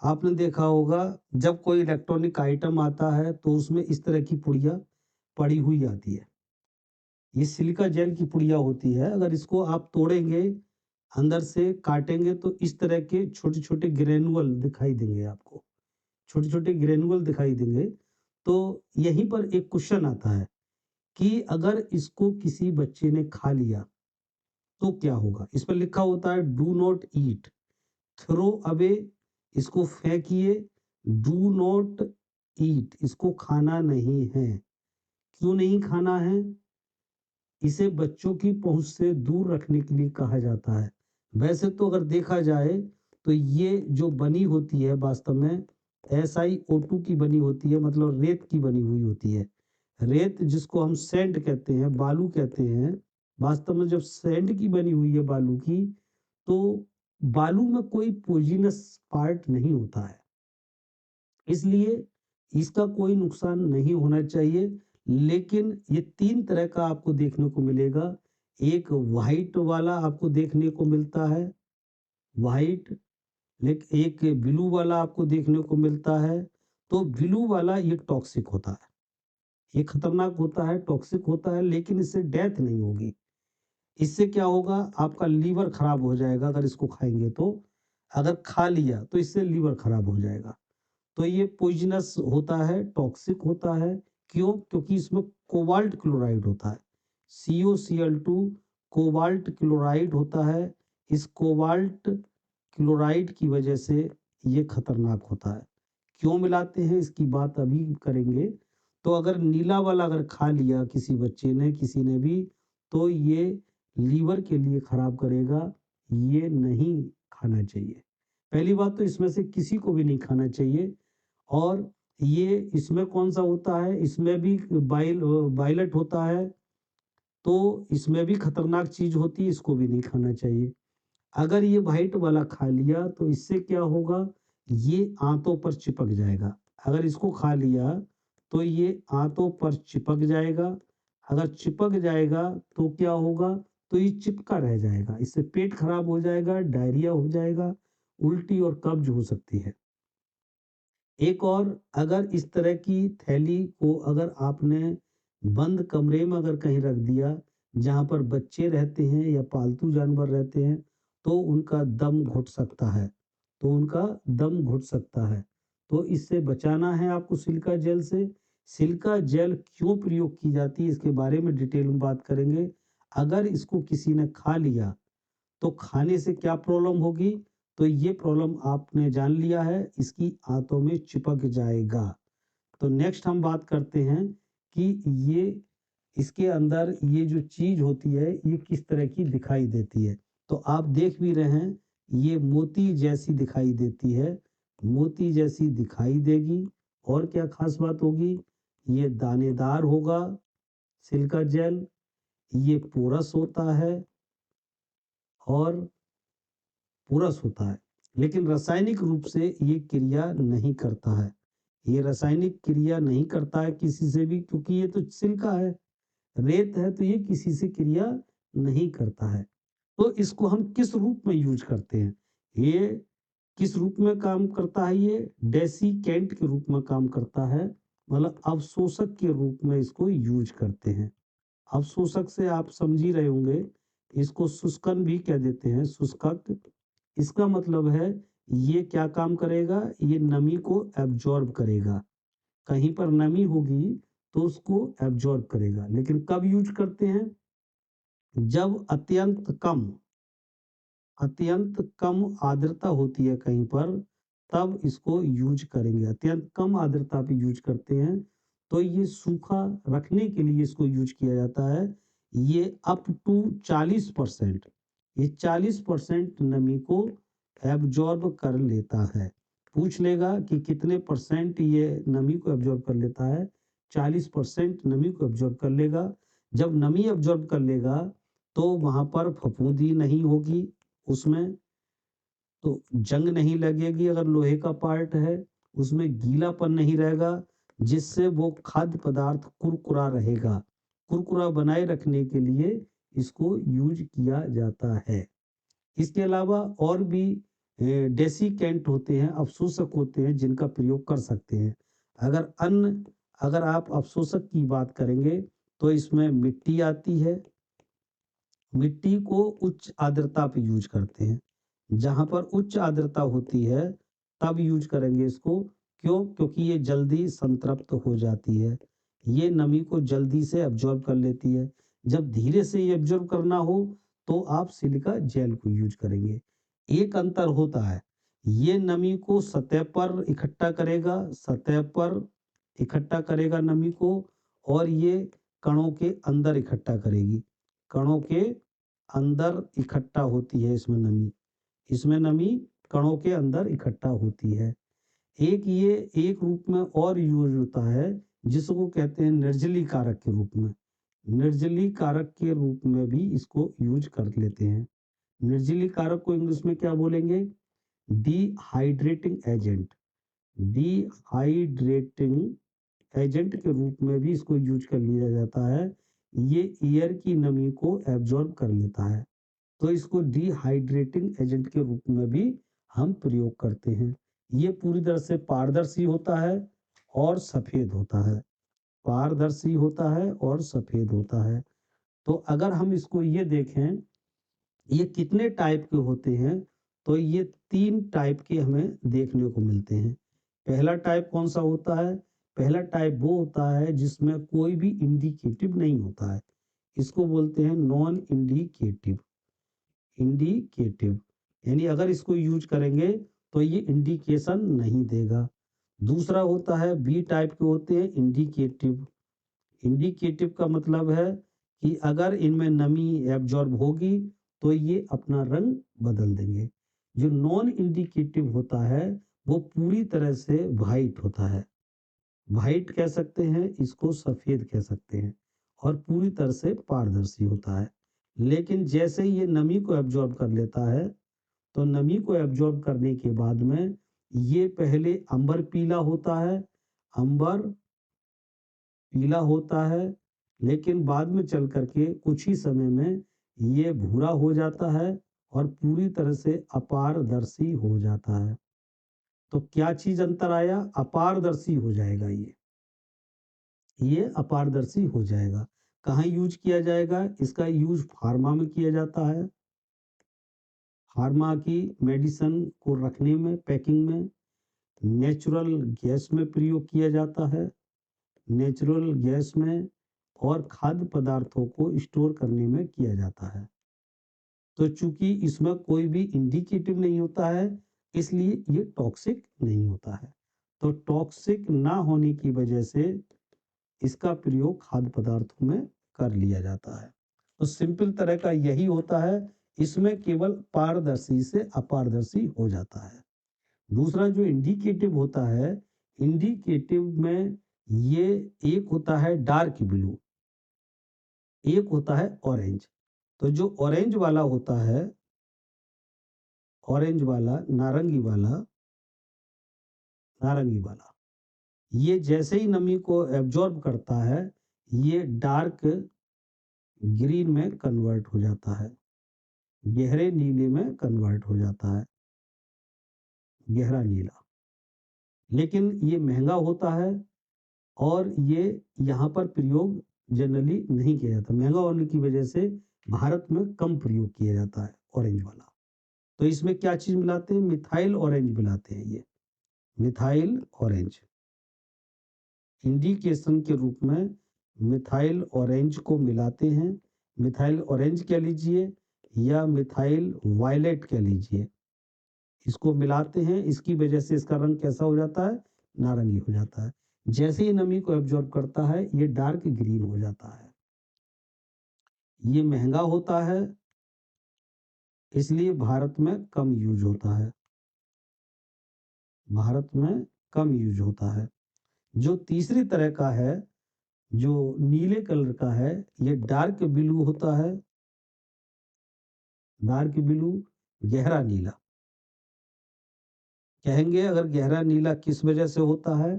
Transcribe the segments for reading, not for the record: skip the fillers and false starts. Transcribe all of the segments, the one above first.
आपने देखा होगा जब कोई इलेक्ट्रॉनिक आइटम आता है तो उसमें इस तरह की पुड़िया पड़ी हुई आती है। ये सिलिका जेल की पुड़िया होती है। अगर इसको आप तोड़ेंगे, अंदर से काटेंगे तो इस तरह के छोटे-छोटे ग्रैन्युअल दिखाई देंगे आपको। छोटे-छोटे ग्रैन्युअल दिखाई देंगे। तो यहीं पर एक क्वेश्चन आता है कि अगर इसको किसी बच्चे ने खा लिया तो क्या होगा? इस पर लिखा होता है do not eat, throw away, इसको फेंकिए, डू नॉट ईट, इसको खाना नहीं है। क्यों नहीं खाना है? इसे बच्चों की पहुँच से दूर रखने के लिए कहा जाता है। वैसे तो अगर देखा जाए तो ये जो बनी होती है वास्तव में SiO2 की बनी होती है, मतलब रेत की बनी हुई होती है। रेत जिसको हम सैंड कहते हैं, बालू कहते हैं, वास्तव में जब सैंड की बनी हुई है बालू की, तो बालू में कोई पॉइज़नस पार्ट नहीं होता है। इसलिए इसका कोई नुकसान नहीं होना चाहिए। लेकिन ये 3 तरह का आपको देखने को मिलेगा। एक व्हाइट वाला आपको देखने को मिलता है, व्हाइट, एक ब्लू वाला आपको देखने को मिलता है। तो ब्लू वाला ये टॉक्सिक होता है। ये खतरनाक होता है, टॉक्सिक होता है, लेकिन इससे डेथ नहीं होगी। इससे क्या होगा, आपका लीवर खराब हो जाएगा अगर इसको खाएँगे तो। अगर खा लिया तो इससे लीवर खराब हो जाएगा। तो ये पॉइज़नस होता है, टॉक्सिक होता है। क्यों? क्योंकि इसमें कोबाल्ट क्लोराइड होता है। CuCl2 कोबाल्ट क्लोराइड होता है। इस कोबाल्ट क्लोराइड की वजह से ये खतरनाक होता है। क्यों मिलाते हैं इसकी बात अभी करेंगे। तो अगर नीला वाला अगर खा लिया किसी बच्चे ने, किसी ने भी, तो ये लीवर के लिए खराब करेगा, ये नहीं खाना चाहिए। पहली बात तो इसमें से किसी को भी नहीं खाना चाहिए। और ये इसमें कौन-सा होता है, इसमें भी बाइलेट होता है, तो इसमें भी खतरनाक चीज़ होती है, इसको भी नहीं खाना चाहिए। अगर ये व्हाइट वाला खा लिया तो इससे क्या होगा, ये आंतों पर चिपक जाएगा। अगर इसको खा लिया तो ये आंतों पर चिपक जाएगा। अगर चिपक जाएगा तो क्या होगा, तो ये चिपका रह जाएगा। इससे पेट खराब हो जाएगा, डायरिया हो जाएगा, उल्टी और कब्ज़ हो सकती है। एक और, अगर इस तरह की थैली को अगर आपने बंद कमरे में अगर कहीं रख दिया, जहाँ पर बच्चे रहते हैं या पालतू जानवर रहते हैं, तो उनका दम घुट सकता है, तो इससे बचाना है आपको सिलिका जेल से। सिलिका जेल क्यों प्रयोग की जाती है, इसके बारे में डिटेल में बात करेंगे। अगर इसको किसी ने खा लिया तो खाने से क्या प्रॉब्लम होगी? तो ये प्रॉब्लम आपने जान लिया है, इसकी आंतों में चिपक जाएगा। तो नेक्स्ट हम बात करते हैं कि ये इसके अंदर ये जो चीज़ होती है, ये किस तरह की दिखाई देती है। तो आप देख भी रहे हैं, ये मोती जैसी दिखाई देती है, मोती जैसी दिखाई देगी। और क्या ख़ास बात होगी? ये दानेदार होगा सिलिका जेल, ये पोरस होता है और पूरस होता है, लेकिन रासायनिक रूप से ये क्रिया नहीं करता है। ये रासायनिक क्रिया नहीं करता है किसी से भी, क्योंकि ये तो सिलिका है, रेत है, तो ये किसी से क्रिया नहीं करता है। तो इसको हम किस रूप में यूज़ करते हैं? ये किस रूप में काम करता है ये? डेसीकेंट के रूप में काम करता है, मतलब अवशोषक के रूप में इसको यूज़ करते हैं। अवशोषक से आप समझ ही रहे होंगे, इसको शुष्कन भी कह देते हैं, शुष्कक। इसका मतलब है ये क्या काम करेगा, ये नमी को एब्जॉर्ब करेगा। कहीं पर नमी होगी तो उसको एब्जॉर्ब करेगा। लेकिन कब यूज़ करते हैं? जब अत्यंत कम आर्द्रता होती है कहीं पर, तब इसको यूज़ करेंगे। अत्यंत कम आर्द्रता पे यूज़ करते हैं, तो ये सूखा रखने के लिए इसको यूज़ किया जाता है। ये अप टू 40%, ये 40% नमी को एब्ज़ॉर्ब कर लेता है। पूछ लेगा कि कितने परसेंट ये नमी को एब्ज़ॉर्ब कर लेता है? 40% नमी को एब्ज़ॉर्ब कर लेगा। जब नमी एब्ज़ॉर्ब कर लेगा, तो वहाँ पर फफूंदी नहीं होगी उसमें, तो जंग नहीं लगेगी। अगर लोहे का पार्ट है, उसमें गीलापन नहीं रहेगा, जिससे वो खाद्य पदार्थ कुरकुरा रहेगा। कुरकुरा बनाए रखने के लिए इसको यूज़ किया जाता है। इसके अलावा और भी डेसिकेंट होते हैं, अवशोषक होते हैं जिनका प्रयोग कर सकते हैं। अगर आप अवशोषक की बात करेंगे तो इसमें मिट्टी आती है। मिट्टी को उच्च आर्द्रता पे यूज करते हैं। जहाँ पर उच्च आर्द्रता होती है तब यूज करेंगे इसको। क्यों? क्योंकि ये जल्दी संतृप्त हो जाती है। ये नमी को जल्दी से अब्जॉर्ब कर लेती है। जब धीरे से ये अब्जॉर्ब करना हो तो आप सिलिका जेल को यूज करेंगे। एक अंतर होता है, ये नमी को सतह पर इकट्ठा करेगा नमी को, और ये कणों के अंदर इकट्ठा करेगी। कणों के अंदर इकट्ठा होती है इसमें नमी कणों के अंदर इकट्ठा होती है। एक रूप में और यूज होता है जिसको कहते हैं निर्जली कारक के रूप में। निर्जली कारक के रूप में भी इसको यूज कर लेते हैं। निर्जली कारक को इंग्लिश में क्या बोलेंगे? Dehydrating agent. डिहाइड्रेटिंग एजेंट के रूप में भी इसको यूज कर लिया जाता है। ये एयर की नमी को एब्जॉर्ब कर लेता है, तो इसको डिहाइड्रेटिंग एजेंट के रूप में भी हम प्रयोग करते हैं। ये पूरी तरह से पारदर्शी होता है और सफेद होता है। पारदर्शी होता है और सफेद होता है। तो अगर हम इसको ये देखें, ये कितने टाइप के होते हैं, तो ये 3 टाइप के हमें देखने को मिलते हैं। पहला टाइप कौन सा होता है? पहला टाइप वो होता है जिसमें कोई भी इंडिकेटिव नहीं होता है। इसको बोलते हैं नॉन इंडिकेटिव। इंडिकेटिव यानी अगर इसको यूज करेंगे तो ये इंडिकेशन नहीं देगा। दूसरा होता है बी टाइप के होते हैं इंडिकेटिव। इंडिकेटिव का मतलब है कि अगर इनमें नमी एब्जॉर्ब होगी तो ये अपना रंग बदल देंगे। जो नॉन इंडिकेटिव होता है वो पूरी तरह से वाइट होता है। वाइट कह सकते हैं, इसको सफेद कह सकते हैं, और पूरी तरह से पारदर्शी होता है। लेकिन जैसे ही ये नमी को एब्जॉर्ब कर लेता है, तो नमी को एब्जॉर्ब करने के बाद में ये पहले अंबर पीला होता है। अंबर पीला होता है, लेकिन बाद में चल करके कुछ ही समय में ये भूरा हो जाता है और पूरी तरह से अपारदर्शी हो जाता है। तो क्या चीज अंतर आया? अपारदर्शी हो जाएगा ये अपारदर्शी हो जाएगा। कहाँ यूज किया जाएगा? इसका यूज फार्मा में किया जाता है। फार्मा की मेडिसिन को रखने में, पैकिंग में। नेचुरल गैस में प्रयोग किया जाता है। नेचुरल गैस में और खाद्य पदार्थों को स्टोर करने में किया जाता है। तो चूंकि इसमें कोई भी इंडिकेटिव नहीं होता है, इसलिए ये टॉक्सिक नहीं होता है। तो टॉक्सिक ना होने की वजह से इसका प्रयोग खाद्य पदार्थों में कर लिया जाता है। तो सिंपल तरह का यही होता है, इसमें केवल पारदर्शी से अपारदर्शी हो जाता है। दूसरा जो इंडिकेटिव होता है, इंडिकेटिव में ये एक होता है डार्क ब्लू, एक होता है ऑरेंज। तो जो ऑरेंज वाला होता है, ऑरेंज वाला, नारंगी वाला, ये जैसे ही नमी को एब्जॉर्ब करता है, ये डार्क ग्रीन में कन्वर्ट हो जाता है, गहरे नीले में कन्वर्ट हो जाता है, गहरा नीला। लेकिन ये महंगा होता है और ये यहाँ पर प्रयोग जनरली नहीं किया जाता। महंगा होने की वजह से भारत में कम प्रयोग किया जाता है ऑरेंज वाला। तो इसमें क्या चीज़ मिलाते हैं? मिथाइल ऑरेंज मिलाते हैं ये, मिथाइल ऑरेंज। इंडिकेशन के रूप में मिथाइल ऑरेंज को मिलाते हैं। मिथाइल ऑरेंज कह लीजिए या मिथाइल वायलेट कह लीजिए। इसको मिलाते हैं, इसकी वजह से इसका रंग कैसा हो जाता है? नारंगी हो जाता है। जैसे ही नमी को एब्जॉर्ब करता है, ये डार्क ग्रीन हो जाता है। ये महंगा होता है, इसलिए भारत में कम यूज होता है। भारत में कम यूज होता है। जो तीसरी तरह का है, जो नीले कलर का है, ये डार्क ब्लू होता है। डार्क ब्लू, गहरा नीला। कहेंगे अगर गहरा नीला किस वजह से होता है,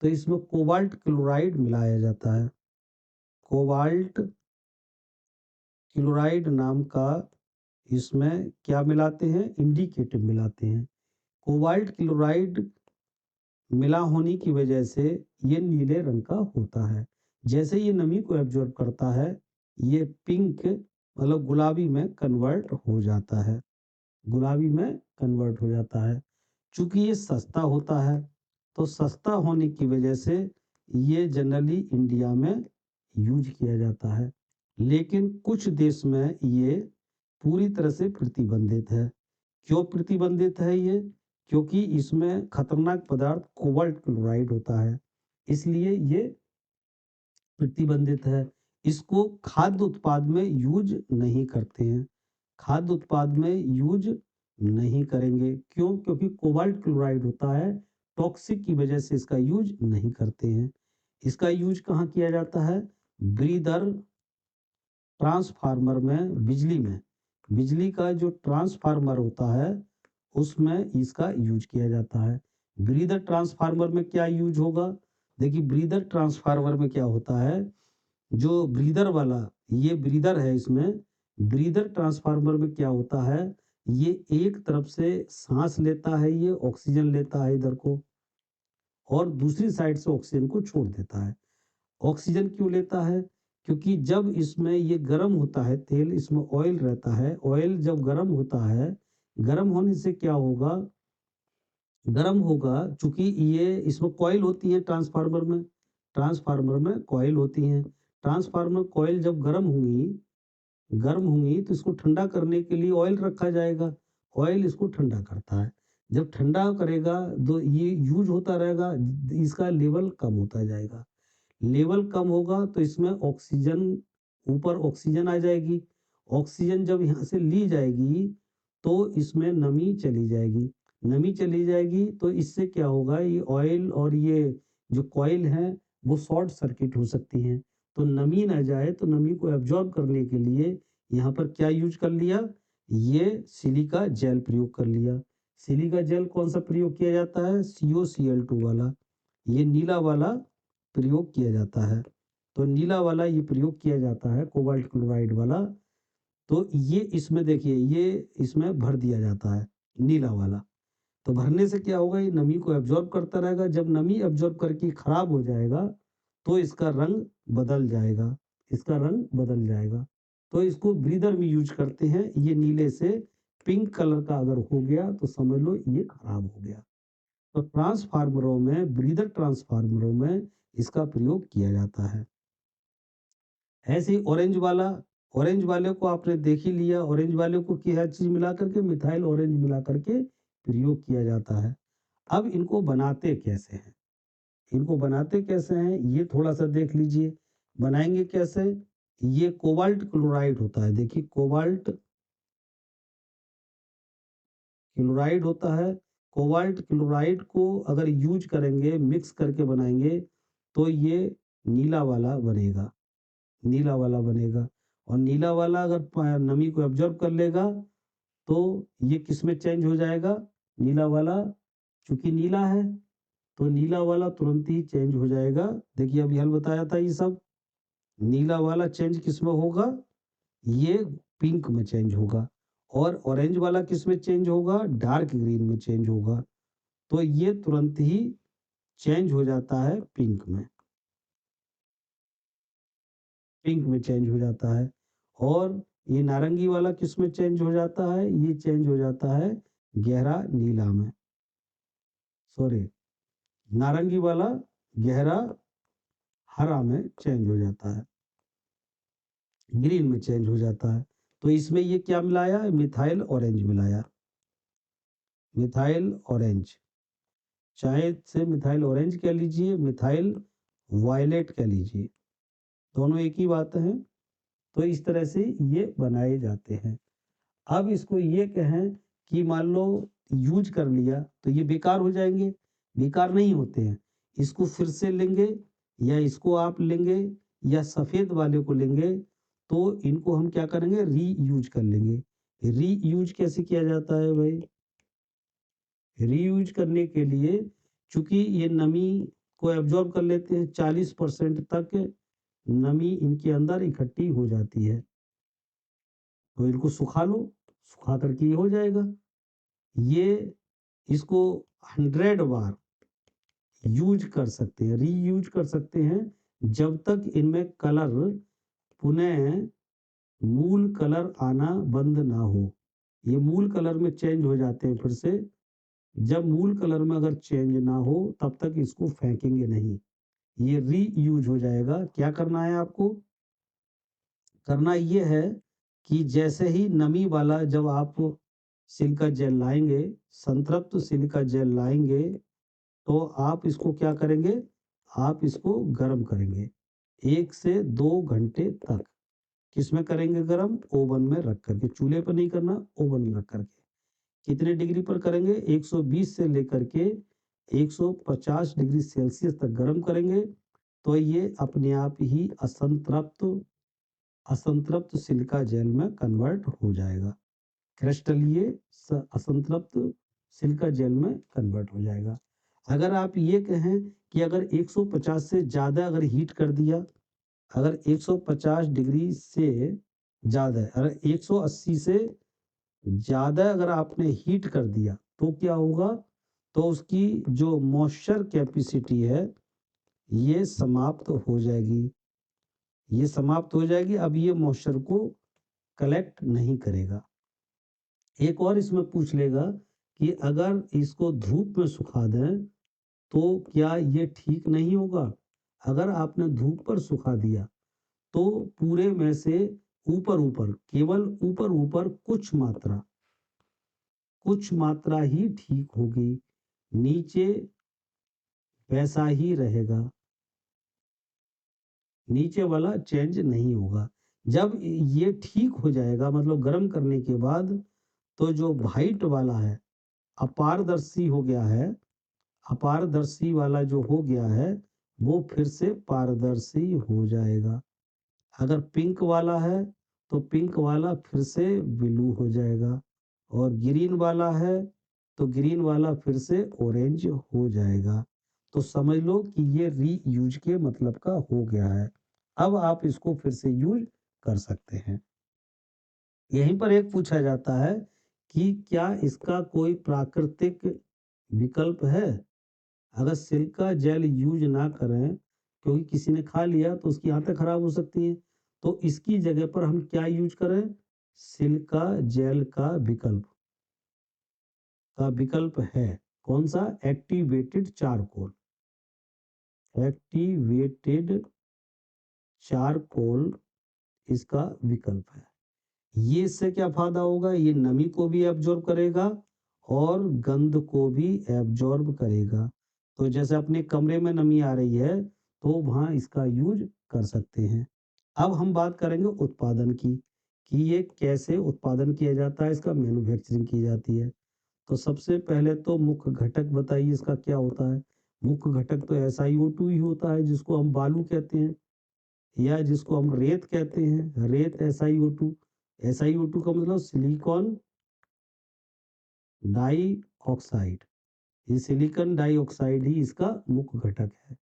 तो इसमें कोबाल्ट क्लोराइड मिलाया जाता है। कोबाल्ट क्लोराइड नाम का इसमें क्या मिलाते हैं, इंडिकेटर मिलाते हैं। कोबाल्ट क्लोराइड मिला होने की वजह से ये नीले रंग का होता है। जैसे ये नमी को एब्जॉर्ब करता है, ये पिंक मतलब गुलाबी में कन्वर्ट हो जाता है, गुलाबी में कन्वर्ट हो जाता है। चूंकि ये सस्ता होता है, तो सस्ता होने की वजह से ये जनरली इंडिया में यूज किया जाता है, लेकिन कुछ देश में ये पूरी तरह से प्रतिबंधित है। क्यों प्रतिबंधित है ये? क्योंकि इसमें खतरनाक पदार्थ कोबाल्ट क्लोराइड होता है, इसलिए ये प्रतिबंधित है। इसको खाद्य उत्पाद में यूज नहीं करते हैं, खाद्य उत्पाद में यूज नहीं करेंगे। क्यों? क्योंकि कोबाल्ट क्लोराइड होता है, टॉक्सिक की वजह से इसका यूज नहीं करते हैं। इसका यूज कहाँ किया जाता है? ब्रीदर ट्रांसफार्मर में, बिजली में, बिजली का जो ट्रांसफार्मर होता है उसमें इसका यूज किया जाता है। ब्रीदर ट्रांसफार्मर में क्या यूज होगा? देखिए ब्रीदर ट्रांसफार्मर में क्या होता है, जो ब्रीदर वाला, ये ब्रीदर है, इसमें ब्रीदर ट्रांसफार्मर में क्या होता है, ये एक तरफ से सांस लेता है, ये ऑक्सीजन लेता है इधर को, और दूसरी साइड से ऑक्सीजन को छोड़ देता है। ऑक्सीजन क्यों लेता है? क्योंकि जब इसमें ये गर्म होता है तेल, इसमें ऑयल रहता है, ऑयल जब गर्म होता है, गर्म होने से क्या होगा, गर्म होगा, चूंकि ये इसमें कॉइल होती है ट्रांसफार्मर में, ट्रांसफार्मर में कॉइल होती हैं। ट्रांसफार्मर कॉइल जब गर्म होंगी तो इसको ठंडा करने के लिए ऑयल रखा जाएगा, ऑयल इसको ठंडा करता है। जब ठंडा करेगा तो ये यूज होता रहेगा, इसका लेवल कम होता जाएगा, लेवल कम होगा तो इसमें ऑक्सीजन, ऊपर ऑक्सीजन आ जाएगी, ऑक्सीजन जब यहाँ से ली जाएगी तो इसमें नमी चली जाएगी, नमी चली जाएगी तो इससे क्या होगा, ये ऑयल और ये जो कॉइल है वो शॉर्ट सर्किट हो सकती हैं। तो नमी ना जाए, तो नमी को एब्जॉर्ब करने के लिए यहाँ पर क्या यूज कर लिया, ये सिलिका जेल प्रयोग कर लिया। सिलिका जेल कौन सा प्रयोग किया जाता है? COCl2 वाला, ये नीला वाला प्रयोग किया जाता है। तो नीला वाला ये प्रयोग किया जाता है, कोबाल्ट क्लोराइड वाला। तो ये इसमें देखिए, ये इसमें भर दिया जाता है नीला वाला। तो भरने से क्या होगा, ये नमी को एब्जॉर्ब करता रहेगा, जब नमी एब्जॉर्ब करके खराब हो जाएगा तो इसका रंग बदल जाएगा, इसका रंग बदल जाएगा। तो इसको ब्रीदर में यूज करते हैं। ये नीले से पिंक कलर का अगर हो गया तो समझ लो ये खराब हो गया। तो ट्रांसफार्मरों में, ब्रीदर ट्रांसफार्मरों में इसका प्रयोग किया जाता है। ऐसे ही ऑरेंज वाला, ऑरेंज वाले को आपने देख ही लिया, ऑरेंज वाले को क्या चीज मिला करके, मिथाइल ऑरेंज मिला करके प्रयोग किया जाता है। अब इनको बनाते कैसे हैं, इनको बनाते कैसे हैं ये थोड़ा सा देख लीजिए। बनाएंगे कैसे? ये कोबाल्ट क्लोराइड होता है, देखिए कोबाल्ट क्लोराइड होता है। कोबाल्ट क्लोराइड को अगर यूज करेंगे, मिक्स करके बनाएंगे तो ये नीला वाला बनेगा, नीला वाला बनेगा। और नीला वाला अगर नमी को एब्जॉर्ब कर लेगा तो ये किस में चेंज हो जाएगा, नीला वाला, चूंकि नीला है तो नीला वाला तुरंत ही चेंज हो जाएगा। देखिए अभी हल बताया था, ये सब नीला वाला चेंज किस में होगा, ये पिंक में चेंज होगा। और ऑरेंज वाला किस में चेंज होगा, डार्क ग्रीन में चेंज होगा। तो ये तुरंत ही चेंज हो जाता है पिंक में, पिंक में चेंज हो जाता है। और ये नारंगी वाला किस में चेंज हो जाता है, ये चेंज हो जाता है गहरा नीला में, सॉरी, नारंगी वाला गहरा हरा में चेंज हो जाता है, ग्रीन में चेंज हो जाता है। तो इसमें ये क्या मिलाया, मिथाइल ऑरेंज मिलाया, मिथाइल ऑरेंज, चाहे से मिथाइल ऑरेंज कह लीजिए, मिथाइल वायलेट कह लीजिए, दोनों एक ही बात है। तो इस तरह से ये बनाए जाते हैं। अब इसको ये कहें कि मान लो यूज कर लिया तो ये बेकार हो जाएंगे, बेकार नहीं होते हैं। इसको फिर से लेंगे, या इसको आप लेंगे या सफ़ेद वाले को लेंगे, तो इनको हम क्या करेंगे, रीयूज कर लेंगे। रीयूज कैसे किया जाता है भाई? रीयूज करने के लिए, चूंकि ये नमी को एब्जॉर्ब कर लेते हैं, 40% तक नमी इनके अंदर इकट्ठी हो जाती है। तो इनको सुखा लो, सुखा करके ये हो जाएगा। ये इसको 100 बार यूज कर सकते हैं, रीयूज कर सकते हैं, जब तक इनमें कलर पुनः मूल कलर आना बंद ना हो। ये मूल कलर में चेंज हो जाते हैं फिर से। जब मूल कलर में अगर चेंज ना हो तब तक इसको फेंकेंगे नहीं, ये रीयूज हो जाएगा। क्या करना है आपको? करना ये है कि जैसे ही नमी वाला जब आप सिलिका जेल लाएंगे, संतृप्त सिलिका जेल लाएंगे, तो आप इसको क्या करेंगे? आप इसको गर्म करेंगे 1 से 2 घंटे तक। किसमें करेंगे गर्म? ओवन में रख करके। चूल्हे पर नहीं करना, ओवन में रख करके। कितने डिग्री पर करेंगे? 120 से लेकर के 150 डिग्री सेल्सियस तक गर्म करेंगे, तो ये अपने आप ही असंतृप्त सिलिका जेल में कन्वर्ट हो जाएगा। क्रिस्टलीय असंतृप्त सिलिका जेल में कन्वर्ट हो जाएगा। अगर आप ये कहें कि अगर 150 से ज़्यादा अगर हीट कर दिया, अगर 150 डिग्री से ज़्यादा, अगर 180 से ज़्यादा अगर आपने हीट कर दिया, तो क्या होगा? तो उसकी जो मॉइस्चर कैपेसिटी है, ये समाप्त हो जाएगी। ये समाप्त हो जाएगी। अब ये मॉइस्चर को कलेक्ट नहीं करेगा। एक और इसमें पूछ लेगा कि अगर इसको धूप में सुखा दें, तो क्या ये ठीक नहीं होगा? अगर आपने धूप पर सुखा दिया, तो पूरे में से ऊपर-ऊपर, केवल ऊपर-ऊपर कुछ मात्रा ही ठीक होगी, नीचे वैसा ही रहेगा, नीचे वाला चेंज नहीं होगा। जब ये ठीक हो जाएगा, मतलब गर्म करने के बाद, तो जो व्हाइट वाला है, अपारदर्शी हो गया है, अपारदर्शी वाला जो हो गया है, वो फिर से पारदर्शी हो जाएगा। अगर पिंक वाला है, तो पिंक वाला फिर से ब्लू हो जाएगा, और ग्रीन वाला है, तो ग्रीन वाला फिर से ऑरेंज हो जाएगा। तो समझ लो कि ये रीयूज के मतलब का हो गया है। अब आप इसको फिर से यूज कर सकते हैं। यहीं पर एक पूछा जाता है कि क्या इसका कोई प्राकृतिक विकल्प है? अगर सिलिका जेल यूज ना करें, क्योंकि किसी ने खा लिया तो उसकी आंतें खराब हो सकती हैं, तो इसकी जगह पर हम क्या यूज करें? सिलिका जेल का विकल्प है। कौन सा? Activated charcoal. एक्टिवेटेड चारकोल इसका विकल्प है। ये इससे क्या फायदा होगा? ये नमी को भी एब्जॉर्ब करेगा और गंध को भी एब्जॉर्ब करेगा। तो जैसे अपने कमरे में नमी आ रही है, तो वहाँ इसका यूज कर सकते हैं। अब हम बात करेंगे उत्पादन की, कि ये कैसे उत्पादन किया जाता है, इसका मैन्युफैक्चरिंग की जाती है। तो सबसे पहले तो मुख्य घटक बताइए इसका क्या होता है? मुख्य घटक तो SiO2 ही होता है, जिसको हम बालू कहते हैं, या जिसको हम रेत कहते हैं, रेत SiO2। SiO2 का मतलब सिलिकॉन डाइऑक्साइड। ये सिलिकॉन डाइऑक्साइड ही इसका मुख्य घटक है।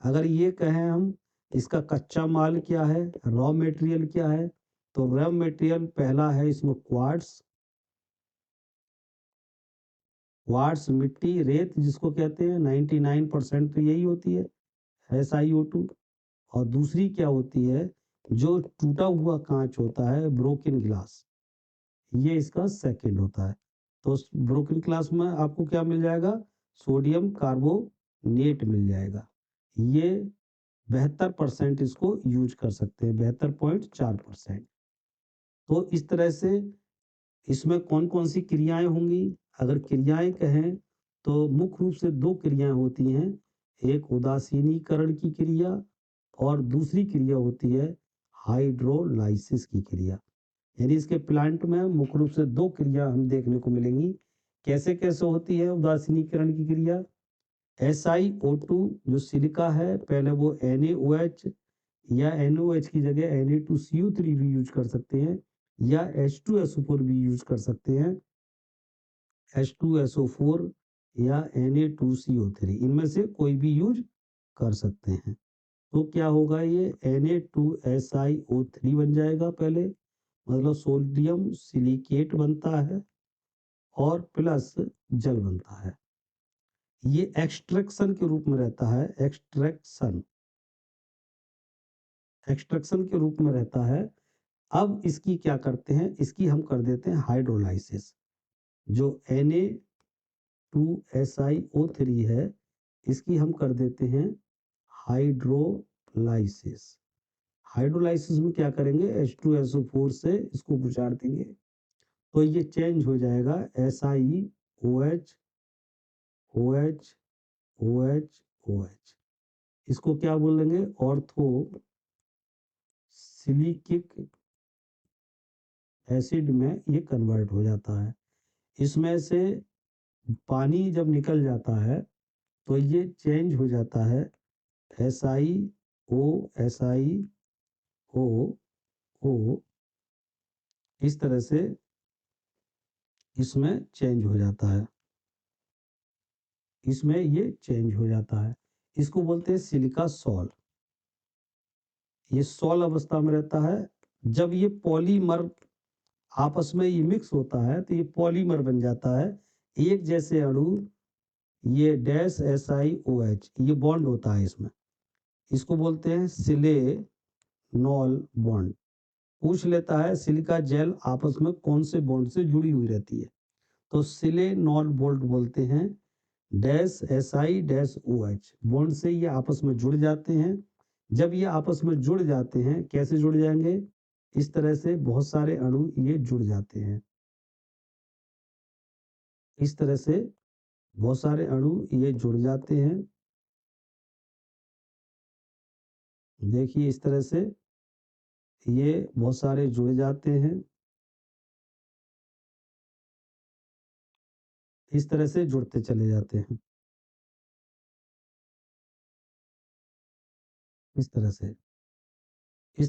अगर ये कहें हम, इसका कच्चा माल क्या है, रॉ मटेरियल क्या है, तो रॉ मटेरियल पहला है इसमें क्वार्ट्स। क्वार्ट्स मिट्टी, रेत जिसको कहते हैं, 99% तो यही होती है, SiO2। और दूसरी क्या होती है? जो टूटा हुआ कांच होता है, ब्रोकन ग्लास, ये इसका सेकंड होता है। तो ब्रोकन ग्लास में आपको क्या मिल जाएगा? सोडियम कार्बोनेट मिल जाएगा। ये 72% इसको यूज कर सकते हैं, 72.4%। तो इस तरह से इसमें कौन कौन सी क्रियाएं होंगी? अगर क्रियाएं कहें, तो मुख्य रूप से 2 क्रियाएं होती हैं। एक उदासीनीकरण की क्रिया, और दूसरी क्रिया होती है हाइड्रोलाइसिस की क्रिया। यानी इसके प्लांट में मुख्य रूप से 2 क्रिया हम देखने को मिलेंगी। कैसे कैसे होती है उदासीनीकरण की क्रिया? SiO2 जो सिलिका है, पहले वो NaOH, या NaOH की जगह Na2CO3 भी यूज कर सकते हैं, या H2SO4 भी यूज कर सकते हैं, H2SO4 या Na2CO3, इनमें से कोई भी यूज कर सकते हैं। तो क्या होगा? ये Na2SiO3 बन जाएगा पहले, मतलब सोडियम सिलिकेट बनता है और प्लस जल बनता है। ये एक्सट्रैक्शन के रूप में रहता है, एक्सट्रैक्शन के रूप में रहता है। अब इसकी क्या करते हैं, इसकी हम कर देते हैं हाइड्रोलाइसिस। जो Na2SiO3 है, इसकी हम कर देते हैं हाइड्रोलाइसिस। हाइड्रोलाइसिस में क्या करेंगे, H2SO4 से इसको गुजार देंगे तो ये चेंज हो जाएगा SiOH, OH, OH, OH। इसको क्या बोलेंगे, ऑर्थो सिलिकिक एसिड में ये कन्वर्ट हो जाता है। इसमें से पानी जब निकल जाता है तो ये चेंज हो जाता है SiO, इस तरह से इसमें चेंज हो जाता है, इसमें ये चेंज हो जाता है। इसको बोलते हैं सिलिका सॉल। ये सॉल अवस्था में रहता है। जब ये पॉलीमर आपस में ये मिक्स होता है तो ये पॉलीमर बन जाता है। एक जैसे अणु, ये डैश SiOH, ये बॉन्ड होता है इसमें, इसको बोलते हैं सिलेनॉल बॉन्ड। पूछ लेता है सिलिका जेल आपस में कौन से बॉन्ड से जुड़ी हुई रहती है, तो सिलेनॉल बॉन्ड बोलते हैं। डैश Si-OH बॉन्ड से ये आपस में जुड़ जाते हैं। जब ये आपस में जुड़ जाते हैं, कैसे जुड़ जाएंगे, इस तरह से बहुत सारे अणु ये जुड़ जाते हैं। इस तरह से बहुत सारे अणु ये जुड़ जाते हैं। देखिए इस तरह से ये बहुत सारे जुड़ जाते हैं, इस तरह से जुड़ते चले जाते हैं, इस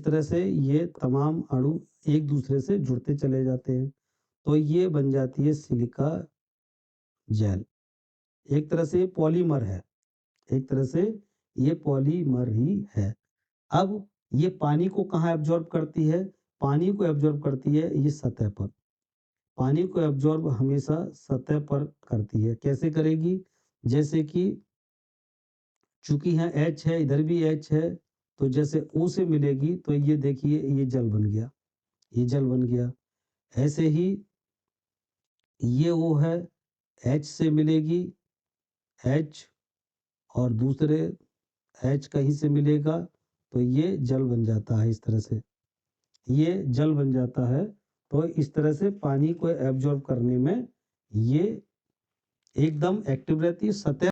तरह से ये तमाम अणु एक दूसरे से जुड़ते चले जाते हैं, तो ये बन जाती है सिलिका जेल। एक तरह से पॉलीमर है, एक तरह से ये पॉलीमर ही है। अब ये पानी को कहाँ एब्जॉर्ब करती है, पानी को एब्जॉर्ब करती है ये सतह पर। पानी को एब्जॉर्ब हमेशा सतह पर करती है। कैसे करेगी, जैसे कि चूंकि यहाँ H है, इधर भी H है, तो जैसे O से मिलेगी तो ये देखिए ये जल बन गया, ये जल बन गया। ऐसे ही ये O है, H से मिलेगी H, और दूसरे H कहीं से मिलेगा तो ये जल बन जाता है। इस तरह से ये जल बन जाता है। तो इस तरह से पानी को एब्जॉर्ब करने में ये एकदम एक्टिव रहती है। सतह